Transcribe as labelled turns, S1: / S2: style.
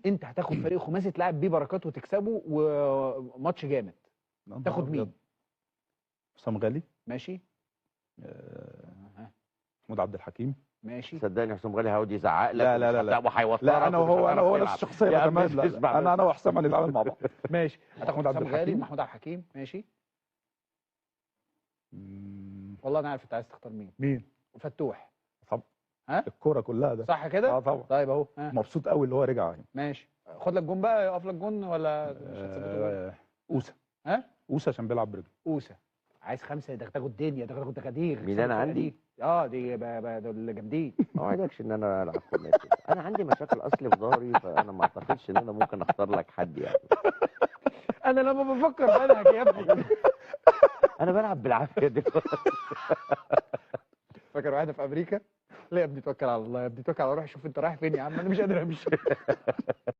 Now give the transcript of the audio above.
S1: انت هتاخد فريق خماسي تلعب بيه بركات وتكسبه وماتش جامد، تاخد مين؟
S2: حسام غالي.
S1: ماشي.
S2: محمود عبد الحكيم.
S1: ماشي.
S3: صدقني حسام غالي هيقعد يزعق لك
S2: لا
S3: وهيوترك
S2: لا، انا وهو نفس الشخصيه
S3: يا
S2: تمام.
S3: عم اسمع
S2: لا انا وحسام هنتعامل مع بعض.
S1: ماشي. هتاخد
S2: محمود عبد
S1: حسام غالي
S2: الحكيم.
S1: ومحمود عبد الحكيم. ماشي. والله انا عارف انت عايز تختار مين.
S2: مين؟
S1: فتوح.
S2: طب
S1: ها؟
S2: الكوره كلها ده.
S1: صح كده؟
S2: طبعا.
S1: طيب اهو.
S2: مبسوط قوي اللي هو رجع يعني.
S1: ماشي. خد لك جون بقى، يقف لك جون ولا مش هتثبته جون؟
S2: اوسه.
S1: ها؟
S2: اوسه عشان بيلعب برجله.
S1: اوسه. عايز 5 يدغدغوا الدنيا، يدغدغوا دغاديغ.
S3: مين انا عندي؟
S1: دي دول جامدين.
S3: ما وعدكش ان انا العب خماسي. انا عندي مشاكل اصلي في ظهري، فانا ما اعتقدش ان انا ممكن اختار لك حد يعني.
S1: انا لما بفكر بنهج يا ابني.
S3: انا بلعب بالعافيه دلوقتي.
S1: فاكر واحده في امريكا؟ لا يا ابني توكل على الله، يا ابني توكل على الله، روح شوف انت رايح فين يا عم، انا مش قادر امشي.